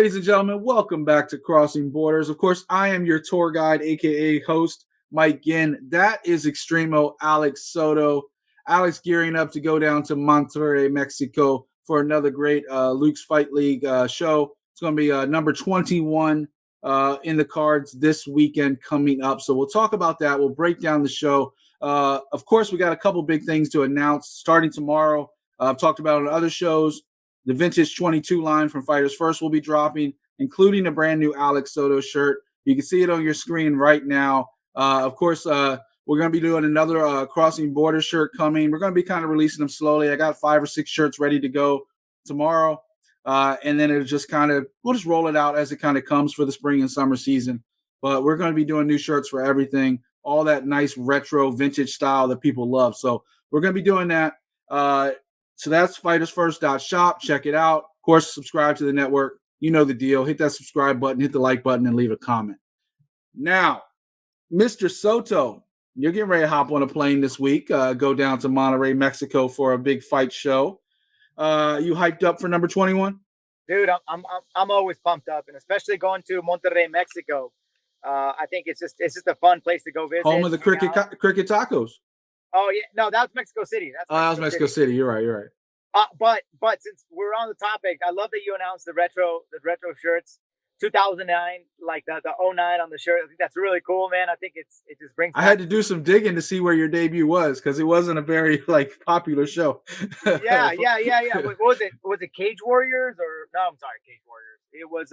Ladies and gentlemen, welcome back to Crossing Borders. Of course, I am your tour guide, aka host, Mike Ginn. That is Extremo Alex Soto. Alex gearing up to go down to Monterrey, Mexico for another great LUX Fight League show. It's going to be number 21 in the cards this weekend coming up. So we'll talk about that. We'll break down the show. Of course, we got a couple big things to announce starting tomorrow. I've talked about it on other shows. The vintage 22 line from Fighters First will be dropping, including a brand new Alex Soto shirt. You can see it on your screen right now. Of course, we're going to be doing another Crossing Borders shirt coming. We're going to be kind of releasing them slowly. I got 5 or 6 shirts ready to go tomorrow. And then it'll just we'll just roll it out as it kind of comes for the spring and summer season. But we're going to be doing new shirts for everything, all that nice retro vintage style that people love. So we're going to be doing that. So that's fightersfirst.shop. Check it out. Of course, subscribe to the network. You know the deal. Hit that subscribe button, hit the like button, and leave a comment. Now, Mr. Soto, you're getting ready to hop on a plane this week. Go down to Monterrey, Mexico for a big fight show. You hyped up for number 21? Dude, I'm always pumped up, and especially going to Monterrey, Mexico. I think it's just a fun place to go visit. Home of the cricket tacos. Oh yeah, no, that was Mexico City. That was Mexico City. You're right. But since we're on the topic, I love that you announced the retro shirts, 2009, like the 09 on the shirt. I think that's really cool, man. I think it just brings. I had to do some digging to see where your debut was because it wasn't a very popular show. Yeah. What was it? Was it Cage Warriors or no? I'm sorry, Cage Warriors. It was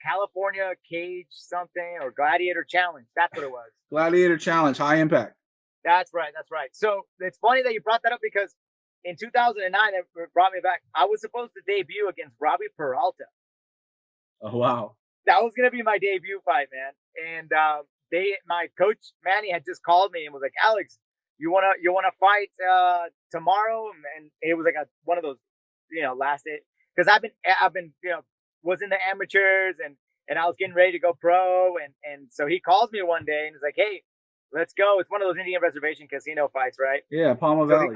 California Cage something or Gladiator Challenge. That's what it was. Gladiator Challenge, High Impact. That's right. So it's funny that you brought that up because in 2009, it brought me back. I was supposed to debut against Robbie Peralta. Oh, wow. That was going to be my debut fight, man. And my coach, Manny, had just called me and was like, Alex, you want to fight tomorrow? And it was like one of those, last day. Because I've been, was in the amateurs and I was getting ready to go pro. And so he calls me one day and he's like, hey, let's go. It's one of those Indian reservation casino fights, right? Yeah, Palma Valley.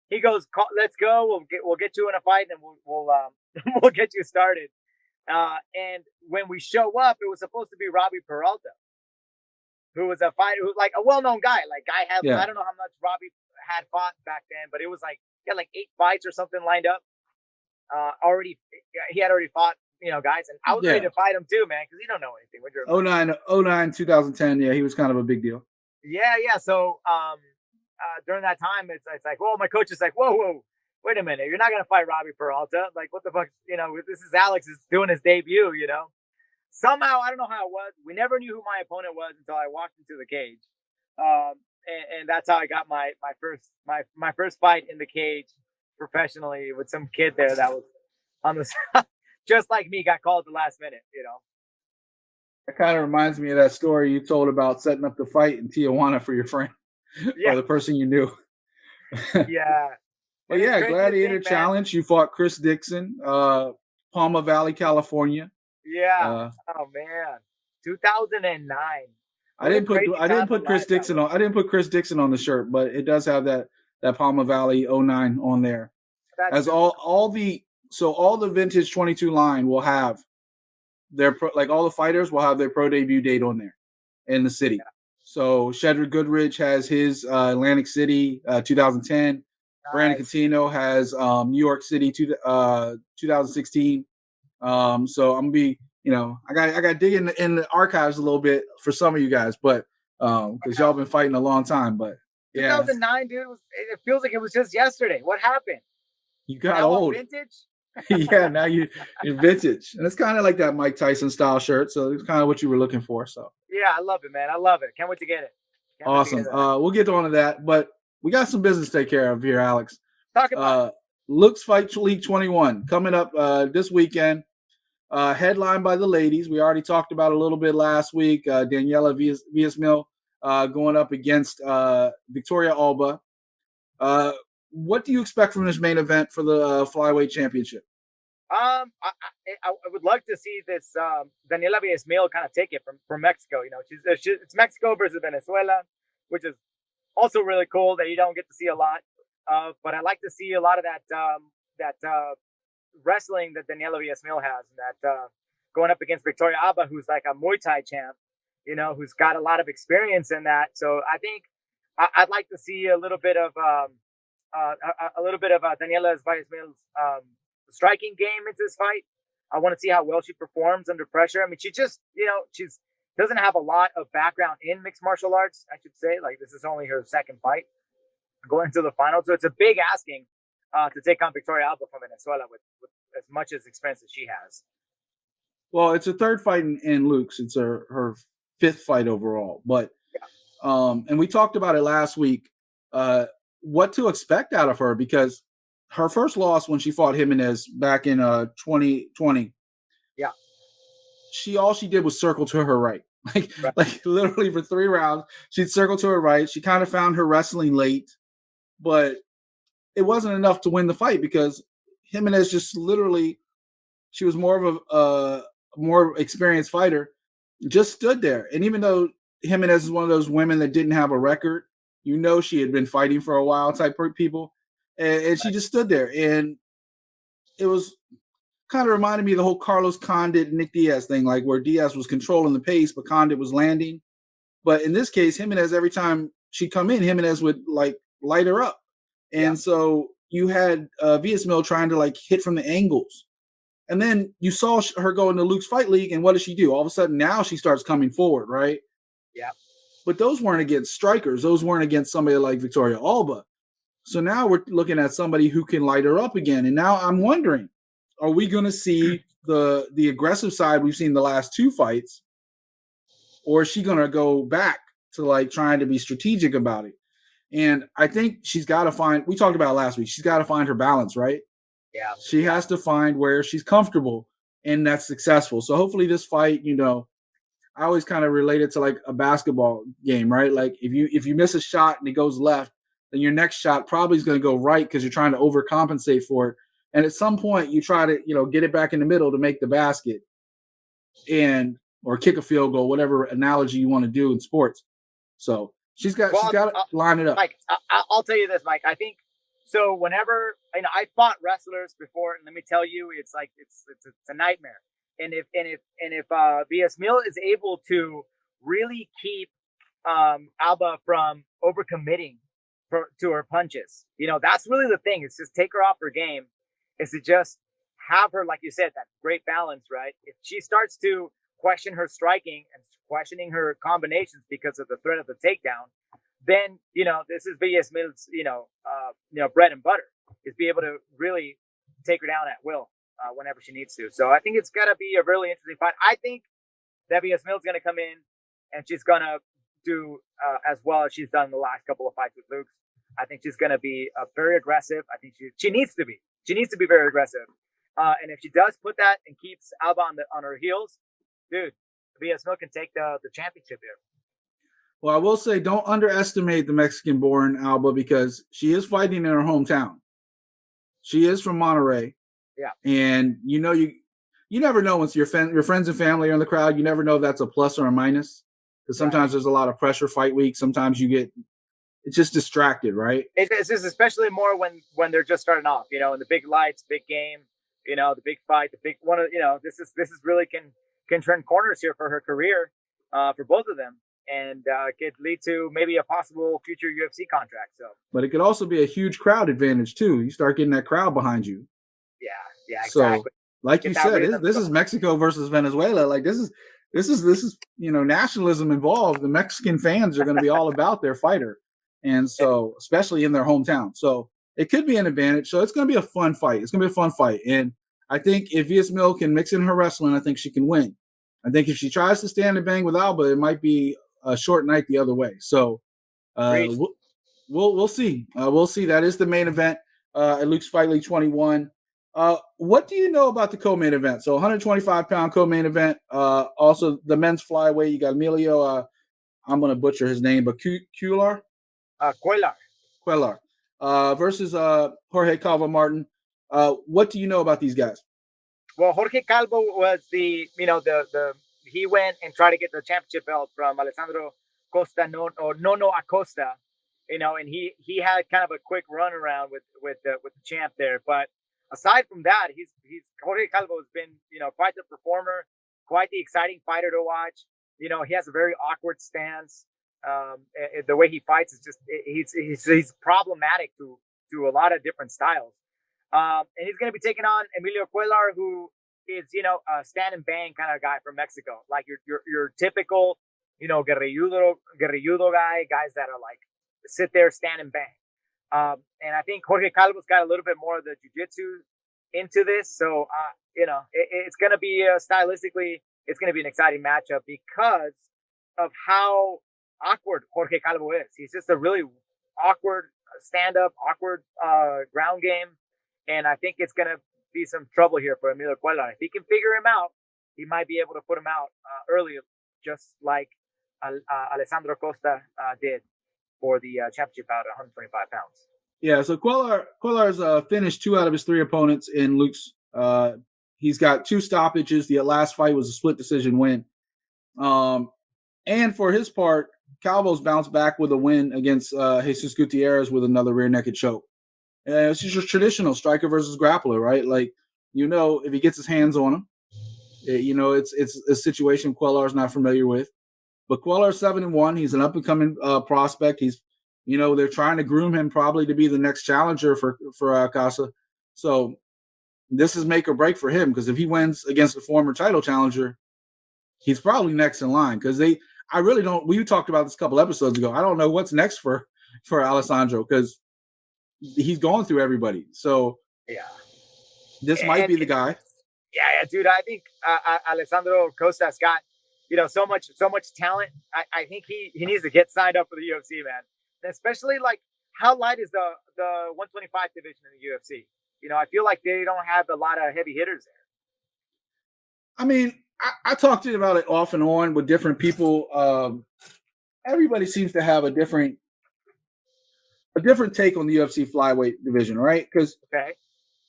He goes, let's go. We'll get you in a fight, and we'll get you started. And when we show up, it was supposed to be Robbie Peralta, who was a fighter, who's like a well-known guy. I don't know how much Robbie had fought back then, but it was he had 8 fights or something lined up. He had already fought, guys, and I was ready to fight him too, man, because you don't know anything when you're 09, 2010. Yeah, he was kind of a big deal. Yeah. So during that time, it's like, well, my coach is like, whoa, wait a minute, you're not gonna fight Robbie Peralta. Like, what the fuck? This is Alex is doing his debut. Somehow I don't know how it was. We never knew who my opponent was until I walked into the cage, and that's how I got my first fight in the cage professionally with some kid there that was on the just like me, got called at the last minute. That kind of reminds me of that story you told about setting up the fight in Tijuana for your friend or the person you knew. Yeah. But yeah, Gladiator Challenge. You fought Chris Dixon, Palma Valley, California. Yeah. Oh man, 2009. I didn't put Chris Dixon on. I didn't put Chris Dixon on the shirt, but it does have that Palma Valley 09 on there. As all the vintage 22 line will have their all the fighters will have their pro debut date on there in the city. Yeah. So Shedrick Goodridge has his Atlantic City 2010. Nice. Brandon Catino has New York City 2016. So I'm gonna be, I got to dig in the archives a little bit for some of you guys, but because y'all been fighting a long time. But yeah, 2009, dude, it feels like it was just yesterday. What happened? You got old. Vintage. Yeah, now you're vintage, and it's kind of like that Mike Tyson style shirt. So it's kind of what you were looking for. So yeah, I love it, man. I love it. Can't wait to get it. Awesome. We'll get on to that, but we got some business to take care of here, Alex. Talk about LUX Fight League 21 coming up this weekend. Headlined by the ladies. We already talked about a little bit last week. Daniela Villasmil going up against Victoria Alba. What do you expect from this main event for the Flyweight Championship? I would like to see this Daniela Villasmil kind of take it from Mexico. It's Mexico versus Venezuela, which is also really cool that you don't get to see a lot. But I like to see a lot of that wrestling that Daniela Villasmil has, and that going up against Victoria Alba, who's like a Muay Thai champ, who's got a lot of experience in that. So I think I'd like to see a little bit of Daniela Villasmil's striking game into this fight. I want to see how well she performs under pressure. I mean, she just, she's doesn't have a lot of background in mixed martial arts, I should say. Like, this is only her second fight going to the final. So it's a big asking to take on Victoria Alba from Venezuela with as much as experience as she has. Well, it's a third fight in LUX. It's her fifth fight overall. But and we talked about it last week, what to expect out of her, because her first loss when she fought Jimenez back in 2020. Yeah. All she did was circle to her right. Like literally for 3 rounds, she'd circle to her right. She kind of found her wrestling late, but it wasn't enough to win the fight because Jimenez just literally, she was more of a more experienced fighter, just stood there. And even though Jimenez is one of those women that didn't have a record, she had been fighting for a while type people, and she just stood there. And it was kind of reminded me of the whole Carlos Condit, Nick Diaz thing, like where Diaz was controlling the pace, but Condit was landing. But in this case, Jimenez, every time she'd come in, Jimenez would like light her up. And so you had Villasmil trying to like hit from the angles. And then you saw her go into Luke's Fight League, and what does she do? All of a sudden, now she starts coming forward, right? Yeah. But those weren't against strikers. Those weren't against somebody like Victoria Alba. So now we're looking at somebody who can light her up again. And now I'm wondering, are we going to see the aggressive side we've seen the last 2 fights, or is she going to go back to like trying to be strategic about it? And I think she's got to find, we talked about it last week, she's got to find her balance, right? Yeah. She has to find where she's comfortable and that's successful. So hopefully this fight, I always kind of relate it to like a basketball game, right? Like if you miss a shot and it goes left, then your next shot probably is going to go right because you're trying to overcompensate for it. And at some point you try to, get it back in the middle to make the basket or kick a field goal, whatever analogy you want to do in sports. So she's got to line it up. Mike, I'll tell you this, Mike. I think so. Whenever I fought wrestlers before, and let me tell you, it's like it's a nightmare. And if Villasmil is able to really keep Alba from overcommitting to her punches, that's really the thing. It's just take her off her game. Is to just have her, like you said, that great balance, right? If she starts to question her striking and questioning her combinations because of the threat of the takedown, then this is Villasmil's bread and butter, is be able to really take her down at will whenever she needs to. So I think it's gonna be a really interesting fight. I think that Villasmil's gonna come in and she's gonna do as well as she's done in the last couple of fights with Luke. I think she's gonna be very aggressive. I think she needs to be. She needs to be very aggressive. And if she does put that and keeps Alba on her heels, dude, Villasmil can take the championship here. Well, I will say, don't underestimate the Mexican-born Alba because she is fighting in her hometown. She is from Monterrey. Yeah. And you never know once your friends and family are in the crowd. You never know if that's a plus or a minus because sometimes there's a lot of pressure fight week. Sometimes it's just distracted, right? It's just especially more when they're just starting off, in the big lights, big game, the big fight, the big one. This is really can turn corners here for her career, for both of them, and could lead to maybe a possible future UFC contract. So, but it could also be a huge crowd advantage too. You start getting that crowd behind you. Yeah, exactly. So, like you said, this is Mexico versus Venezuela. Like this is nationalism involved. The Mexican fans are going to be all about their fighter. And so, especially in their hometown. So it could be an advantage. So it's going to be a fun fight. And I think if Villasmil can mix in her wrestling, I think she can win. I think if she tries to stand and bang with Alba, it might be a short night the other way. So we'll see. We'll see. That is the main event at LUX Fight League 21. What do you know about the co-main event? So 125-pound co-main event. Also, the men's flyweight, you got Emilio, I'm going to butcher his name, but Cuellar? Cuellar. Versus Jorge Calvo Martin. What do you know about these guys? Well, Jorge Calvo was he went and tried to get the championship belt from Alessandro Nono Acosta, and he had kind of a quick run around with the champ there. But aside from that, he's Jorge Calvo has been, quite the performer, quite the exciting fighter to watch. He has a very awkward stance. The way he fights is just he's problematic to a lot of different styles. And he's going to be taking on Emilio Cuellar, who is a stand and bang kind of guy from Mexico, like your typical guerrilludo guys that are like sit there, stand and bang. And I think Jorge Calvo's got a little bit more of the jiu-jitsu into this, so it's going to be stylistically, it's going to be an exciting matchup because of how awkward Jorge Calvo is. He's just a really awkward stand-up, awkward ground game, and I think it's going to be some trouble here for Emilio Cuellar. If he can figure him out, he might be able to put him out early, just like Alessandro Costa did for the championship bout at 125 pounds. Yeah, so Cuellar's finished 2 out of his 3 opponents in LUX. He's got 2 stoppages. The last fight was a split decision win. And for his part, Calvo's bounced back with a win against Jesus Gutierrez with another rear naked choke. It's just your traditional striker versus grappler, right? Like, if he gets his hands on him, it's a situation Cuellar's not familiar with. But Cuellar's 7-1. He's an up-and-coming prospect. He's, they're trying to groom him probably to be the next challenger for Casa. So this is make or break for him, because if he wins against a former title challenger, he's probably next in line. Because I really don't. We talked about this a couple episodes ago. I don't know what's next for Alessandro, because he's going through everybody. So yeah, this might be the guy. Yeah, dude. I think Alessandro Costa's got so much talent. I think he needs to get signed up for the UFC, man. And especially like, how light is the 125 division in the UFC? I feel like they don't have a lot of heavy hitters there. I mean, I talked to you about it off and on with different people. Everybody seems to have a different take on the UFC flyweight division, right? Because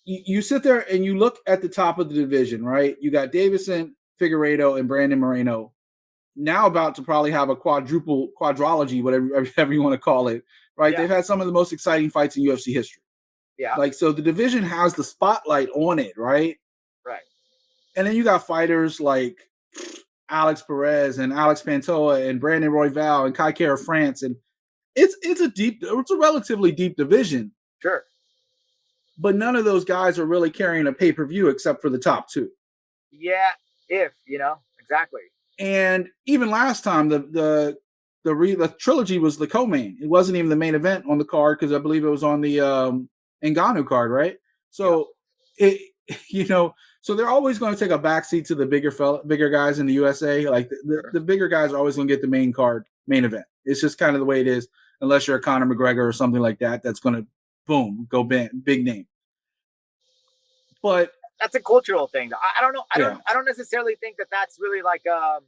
you sit there and you look at the top of the division, right? You got Davison, Figueiredo, and Brandon Moreno, now about to probably have a quadrology, whatever you want to call it, right? Yeah. They've had some of the most exciting fights in UFC history. Yeah. Like, so the division has the spotlight on it, right? Right. And then you got fighters like Alex Perez and Alex Pantoja and Brandon Royval and Kai Kara France. And it's a relatively deep division. Sure. But none of those guys are really carrying a pay-per-view except for the top 2. Yeah, exactly. And even last time, the trilogy was the co-main. It wasn't even the main event on the card, because I believe it was on the Ngannou card, right? So so they're always going to take a backseat to the bigger guys in the USA. Like the bigger guys are always going to get the main event. It's just kind of the way it is, unless you're a Conor McGregor or something like that. That's going to go big name. But that's a cultural thing. I don't know. I don't necessarily think that that's really like a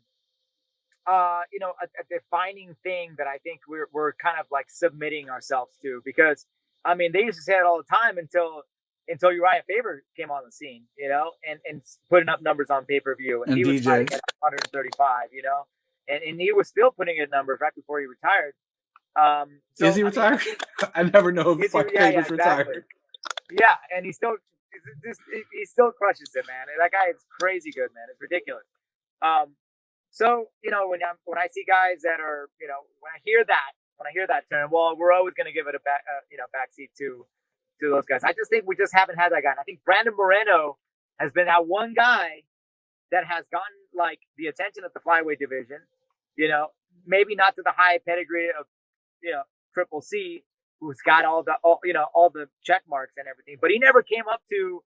defining thing that I think we're kind of like submitting ourselves to, because I mean, they used to say it all the time until Uriah Faber came on the scene, and putting up numbers on pay-per-view, and he was fighting at 135, and he was still putting in numbers right before he retired. So, is he retired? I never know if Faber's retired. Yeah, and he still crushes it, man. That guy is crazy good, man. It's ridiculous. So when I see guys that are, when I hear that term, well, we're always going to give it a backseat to those guys. I just think we just haven't had that guy. And I think Brandon Moreno has been that one guy that has gotten like the attention of the flyweight division. Maybe not to the high pedigree of Triple C, who's got all the check marks and everything, but he never came up to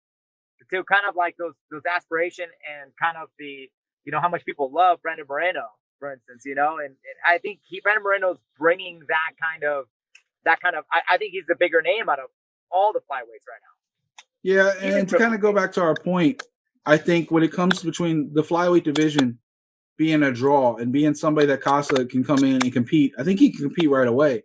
kind of like those aspiration and kind of the how much people love Brandon Moreno, for instance, and I think Brandon Moreno's bringing that kind of I think he's the bigger name out of all the flyweights right now. Yeah, and to kind of go back to our point, I think when it comes between the flyweight division being a draw and being somebody that Casa can come in and compete, I think he can compete right away.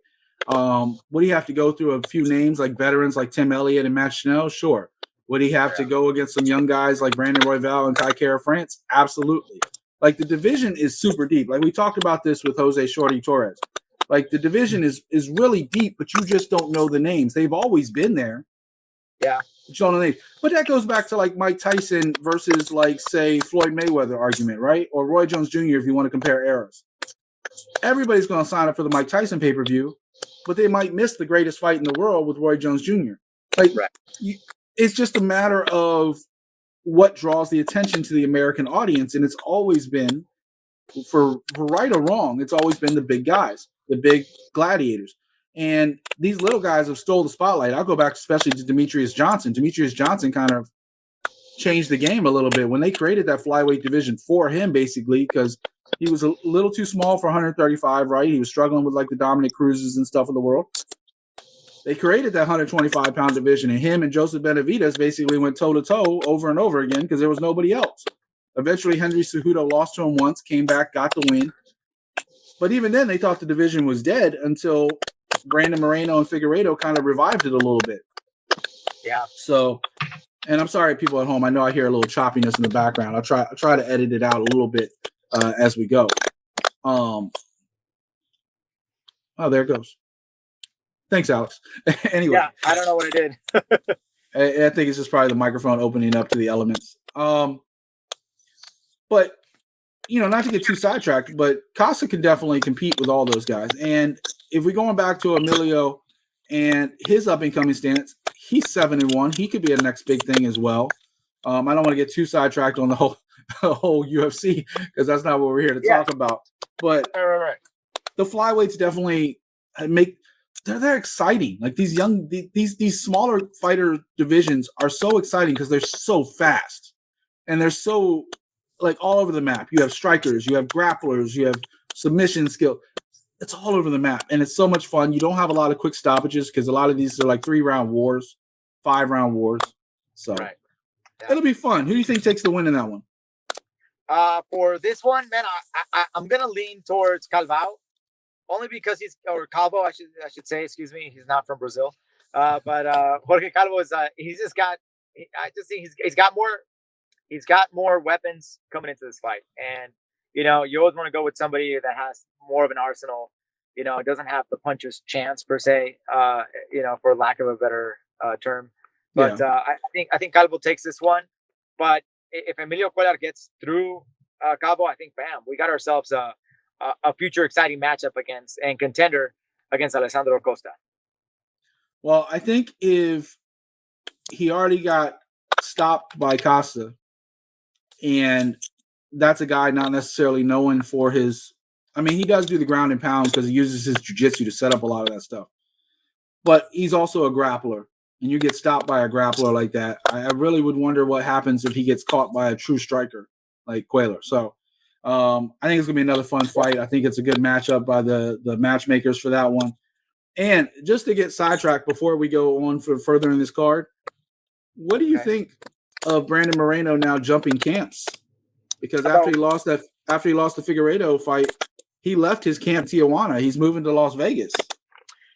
Would he have to go through a few names like veterans like Tim Elliott and Matt Schnell? Sure. Would he have to go against some young guys like Brandon Royval and Kai Kara France? Absolutely. Like, the division is super deep. Like, we talked about this with Jose Shorty Torres. Like, the division is really deep, but you just don't know the names. They've always been there. Yeah. But you don't know names. But that goes back to like Mike Tyson versus like say Floyd Mayweather argument, right? Or Roy Jones Jr. if you want to compare eras. Everybody's going to sign up for the Mike Tyson pay-per-view, but they might miss the greatest fight in the world with Roy Jones Jr. Like, Right. It's just a matter of what draws the attention to the American audience, and it's always been, for right or wrong, it's always been the big guys, the big gladiators. And these little guys have stole the spotlight. I'll go back especially to Demetrius Johnson. Demetrius Johnson kind of changed the game a little bit when they created that flyweight division for him, basically, because he was a little too small for 135, right? He was struggling with like the Dominic Cruzes and stuff of the world. They created that 125-pound division, and him and Joseph Benavidez basically went toe-to-toe over and over again because there was nobody else. Eventually, Henry Cejudo lost to him once, came back, got the win. But even then, they thought the division was dead until Brandon Moreno and Figueiredo kind of revived it a little bit. Yeah. So, and I'm sorry, people at home. I know I hear a little choppiness in the background. I'll try to edit it out a little bit as we go. Oh, there it goes. Thanks, Alex. Anyway. Yeah, I don't know what it did. I think it's just probably the microphone opening up to the elements. But, you know, not to get too sidetracked, but Costa can definitely compete with all those guys. And if we're going back to Emilio and his up-and-coming stance, he's 7-1. He could be a next big thing as well. I don't want to get too sidetracked on the whole UFC because that's not what we're here to talk about. But right. The flyweights definitely they're exciting. Like these smaller fighter divisions are so exciting because they're so fast and they're so like all over the map. You have strikers, you have grapplers, you have submission skill. It's all over the map and it's so much fun. You don't have a lot of quick stoppages because a lot of these are like 3-round wars, 5-round wars. So It'll be fun. Who do you think takes the win in that one? For this one, man, I'm gonna lean towards Calvo. Only because Calvo, I should say, excuse me, he's not from Brazil. But Jorge Calvo is he's just got I just think he's got more weapons coming into this fight. And you always want to go with somebody that has more of an arsenal. It doesn't have the puncher's chance per se, for lack of a better term. But I think Calvo takes this one. But if Emilio Cuellar gets through Calvo, I think bam, we got ourselves a future exciting matchup and contender against Alessandro Costa. Well, I think if he already got stopped by Costa, and that's a guy not necessarily known for his, I mean, he does do the ground and pound because he uses his jiu-jitsu to set up a lot of that stuff. But he's also a grappler, and you get stopped by a grappler like that. I really would wonder what happens if he gets caught by a true striker like Cuellar. So I think it's going to be another fun fight. I think it's a good matchup by the matchmakers for that one. And just to get sidetracked before we go on for further in this card, what do you think of Brandon Moreno now jumping camps? Because after he lost the Figueiredo fight, he left his camp Tijuana. He's moving to Las Vegas.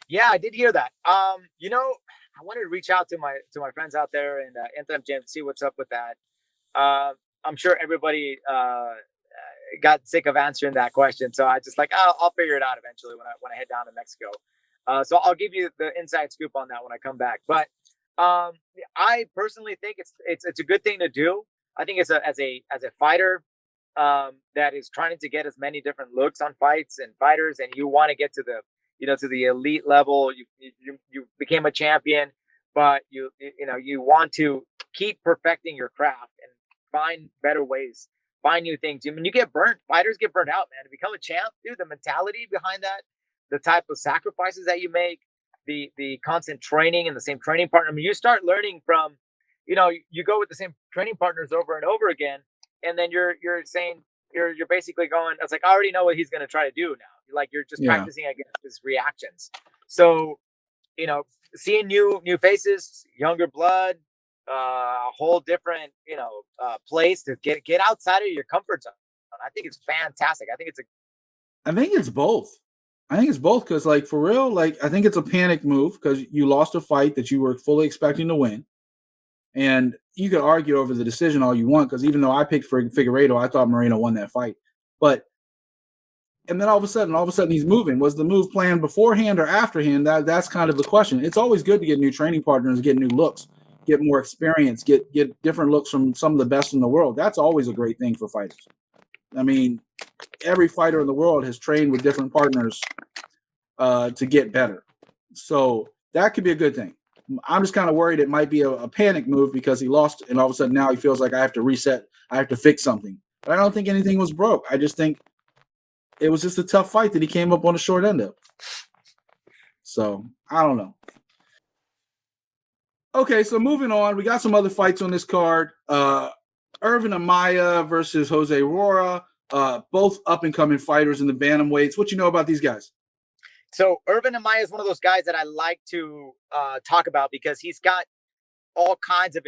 Yeah, I did hear that. I wanted to reach out to my friends out there and Anthem Gym, see what's up with that. I'm sure everybody got sick of answering that question, so I just I'll figure it out eventually when I head down to Mexico. So I'll give you the inside scoop on that when I come back. But I personally think it's a good thing to do. I think it's as a fighter that is trying to get as many different looks on fights and fighters, and you want to get to the elite level. You became a champion, but you want to keep perfecting your craft and find better ways, find new things. I mean, you get burnt. Fighters get burnt out, man. To become a champ, dude, the mentality behind that, the type of sacrifices that you make, the constant training and the same training partner. I mean, you start learning from, you go with the same training partners over and over again, and then you're saying you're basically going, it's like, I already know what he's going to try to do now. Like you're just practicing against his reactions. So, seeing new faces, younger blood, a whole different, place to get outside of your comfort zone. I think it's fantastic. I think it's both. I think it's both because, like, for real, like, I think it's a panic move because you lost a fight that you were fully expecting to win. And you could argue over the decision all you want because even though I picked for Figueiredo, I thought Moreno won that fight. And then all of a sudden he's moving. Was the move planned beforehand or afterhand? That's kind of the question. It's always good to get new training partners, get new looks, get more experience, get different looks from some of the best in the world. That's always a great thing for fighters. I mean, every fighter in the world has trained with different partners to get better. So that could be a good thing. I'm just kind of worried it might be a panic move because he lost, and all of a sudden now he feels like I have to reset, I have to fix something. But I don't think anything was broke. I just think it was just a tough fight that he came up on the short end of. So I don't know. Okay, so moving on, we got some other fights on this card. Irvin Amaya versus Jose Aurora, both up and coming fighters in the bantamweights. What you know about these guys? So Irvin Amaya is one of those guys that I like to talk about because he's got all kinds of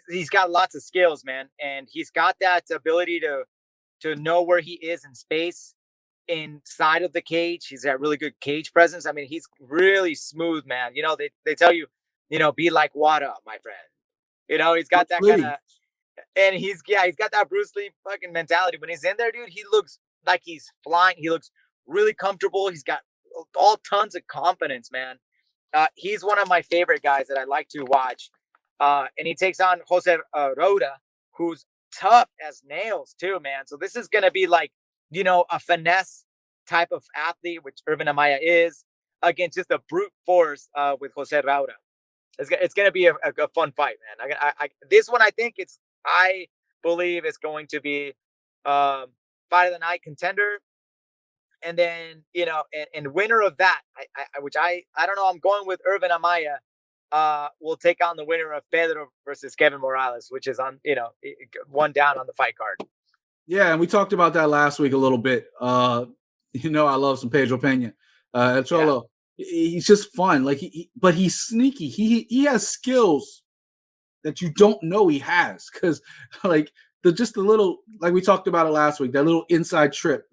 he's got lots of skills, man, and he's got that ability to know where he is in space inside of the cage. He's got really good cage presence. I mean, he's really smooth, man. You know, they tell you, be like water, my friend. He's got that kind of, and he's got that Bruce Lee fucking mentality. When he's in there, dude, he looks like he's flying. He looks really comfortable. He's got all tons of confidence, man. He's one of my favorite guys that I like to watch. And he takes on Jose Rhoda, who's tough as nails too, man. So this is going to be like, a finesse type of athlete, which Irvin Amaya is, against just a brute force with Jose Rhoda. It's going to be a fun fight, man. This one, I believe it's going to be fight of the night contender. And then, and winner of that, I don't know, I'm going with Irvin Amaya. Will take on the winner of Pedro versus Kevin Morales, which is on, one down on the fight card. Yeah, and we talked about that last week a little bit. I love some Pedro Pena. El Cholo, he's just fun. Like but he's sneaky. He has skills that you don't know he has, because like the little, like we talked about it last week, that little inside trip,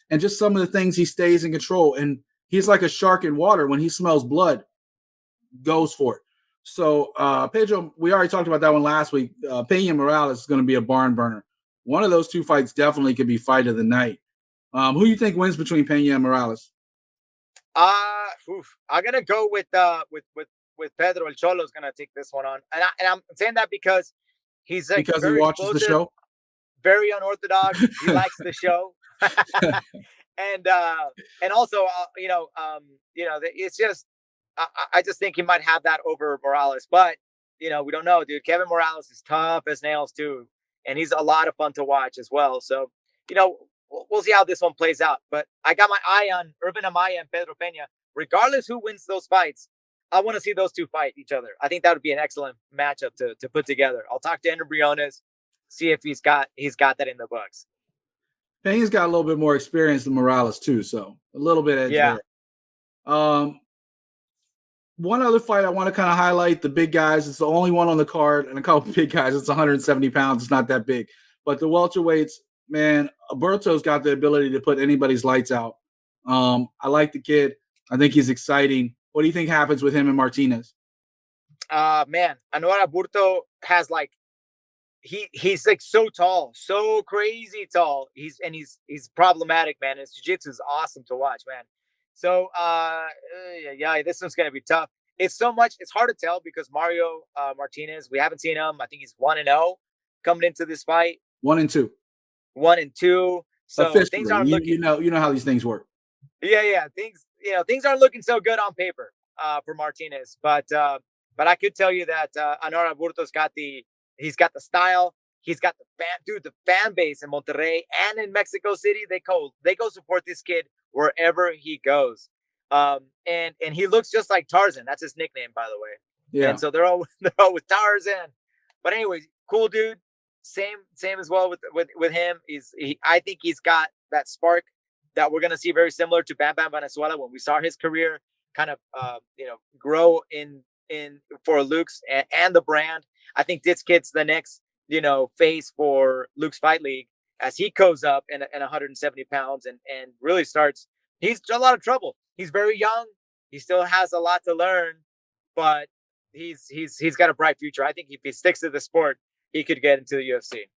and just some of the things he stays in control. And he's like a shark in water. When he smells blood, goes for it. So Pedro, we already talked about that one last week. Pena Morales is going to be a barn burner. One of those two fights definitely could be fight of the night. Who do you think wins between Pena and Morales? I'm gonna go with Pedro. El Cholo is gonna take this one on, and I'm saying that because he's like, because he watches the show, very unorthodox. He likes the show, and also it's just I just think he might have that over Morales, but we don't know, dude. Kevin Morales is tough as nails too, and he's a lot of fun to watch as well. So we'll see how this one plays out. But I got my eye on Irvin Amaya and Pedro Pena. Regardless who wins those fights, I want to see those two fight each other. I think that would be an excellent matchup to put together. I'll talk to Andrew Briones, see if he's got that in the books. Pena's got a little bit more experience than Morales too, so a little bit edge there. One other fight I want to kind of highlight, the big guys. It's the only one on the card, and a couple of big guys. It's 170 pounds. It's not that big. But the welterweights, man, Abuerto's got the ability to put anybody's lights out. I like the kid. I think he's exciting. What do you think happens with him and Martinez? Man, I know Abuerto has like, he's like so tall, so crazy tall. He's problematic, man. His jiu-jitsu is awesome to watch, man. So this one's gonna be tough. It's hard to tell because Mario Martinez, we haven't seen him. I think he's 1-0 coming into this fight. 1-2. 1-2. So officially, things aren't looking. You know how these things work. Yeah. Things aren't looking so good on paper for Martinez, but I could tell you that Anor Abuerto's got the style. He's got the fan base in Monterrey and in Mexico City. They go support this kid wherever he goes. And he looks just like Tarzan. That's his nickname, by the way. Yeah. And so they're all with Tarzan. But anyways, cool dude. Same as well with him. I think he's got that spark that we're gonna see, very similar to Bam Bam Venezuela when we saw his career kind of grow in for LUX and the brand. I think this kid's the next face for LUX Fight League as he goes up in 170 pounds and really starts. He's a lot of trouble. He's very young. He still has a lot to learn, but he's got a bright future. I think if he sticks to the sport, he could get into the UFC.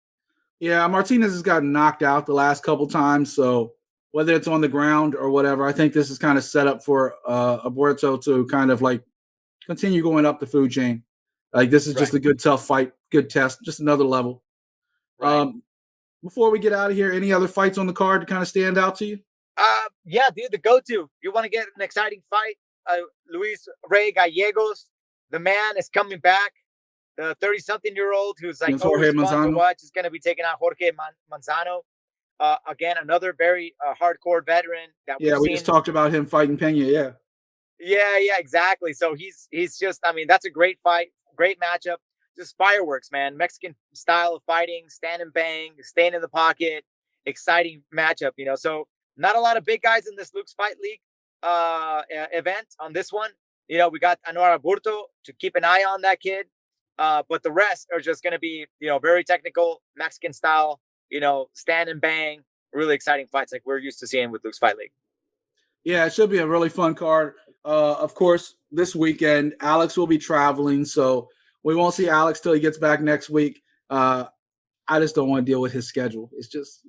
Yeah, Martinez has gotten knocked out the last couple times, so whether it's on the ground or whatever, I think this is kind of set up for Abuerto to kind of like continue going up the food chain. Like, this is just a good, tough fight, good test, just another level. Right. Before we get out of here, any other fights on the card to kind of stand out to you? Yeah, dude, the go-to. You want to get an exciting fight? Luis Rey Gallegos, the man is coming back. The 30-something-year-old who's like Jorge always fun to Manzano. watch is going to be taking out Jorge Manzano. Again, another very hardcore veteran that Yeah, we just talked about him fighting Pena. Yeah. Yeah, exactly. So he's just, I mean, that's a great fight, great matchup. Just fireworks, man. Mexican style of fighting, stand and bang, staying in the pocket, exciting matchup, you know. So not a lot of big guys in this LUX Fight League event on this one. You know, we got Abuerto to keep an eye on that kid. But the rest are just going to be, you know, very technical Mexican style, you know, stand and bang, really exciting fights like we're used to seeing with LUX Fight League. Yeah, it should be a really fun card. Of course, this weekend, Alex will be traveling, so we won't see Alex till he gets back next week. I just don't want to deal with his schedule. It's just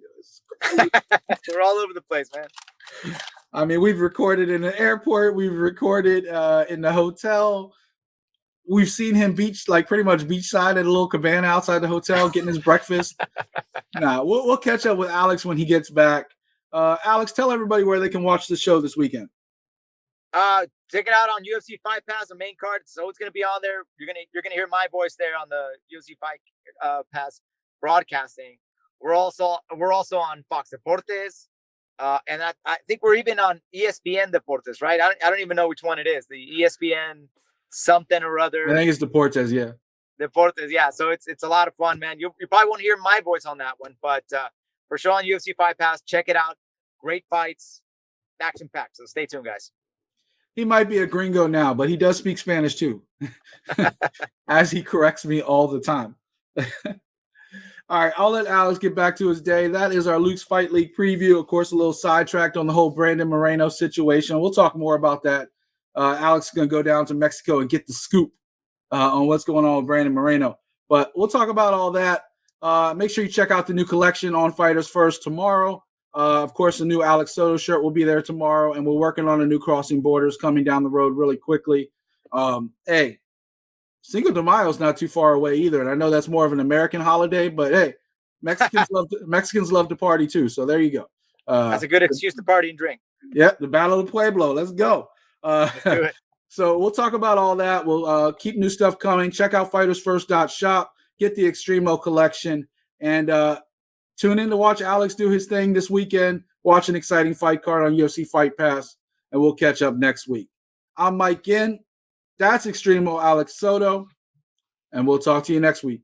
we're all over the place, man. I mean, we've recorded in an airport, we've recorded in the hotel. We've seen him pretty much beachside at a little cabana outside the hotel, getting his breakfast. We'll catch up with Alex when he gets back. Alex, tell everybody where they can watch the show this weekend. Check it out on UFC Fight Pass, the main card. So it's gonna be on there. You're gonna hear my voice there on the UFC Fight Pass broadcasting. We're also on Fox Deportes, and I think we're even on ESPN Deportes, right? I don't even know which one it is. The ESPN something or other. I think it's Deportes, yeah. Deportes, yeah. So it's a lot of fun, man. You probably won't hear my voice on that one, but for sure on UFC Fight Pass, check it out. Great fights, action packed. So stay tuned, guys. He might be a gringo now, but he does speak Spanish too, as he corrects me all the time. All right, I'll let Alex get back to his day. That is our LUX Fight League preview. Of course, a little sidetracked on the whole Brandon Moreno situation. We'll talk more about that. Alex is going to go down to Mexico and get the scoop on what's going on with Brandon Moreno. But we'll talk about all that. Make sure you check out the new collection on Fighters First tomorrow. Of course, the new Alex Soto shirt will be there tomorrow, and we're working on a new Crossing Borders coming down the road really quickly. Hey, Cinco de Mayo is not too far away either, and I know that's more of an American holiday, but hey, Mexicans love to party too. So there you go. That's a good excuse to party and drink. Yeah, the Battle of the Pueblo. Let's go. Let's do it. So we'll talk about all that. We'll keep new stuff coming. Check out fightersfirst.shop. Get the Extremo collection, and tune in to watch Alex do his thing this weekend. Watch an exciting fight card on UFC Fight Pass, and we'll catch up next week. I'm Mike Ginn. That's Extremo Alex Soto, and we'll talk to you next week.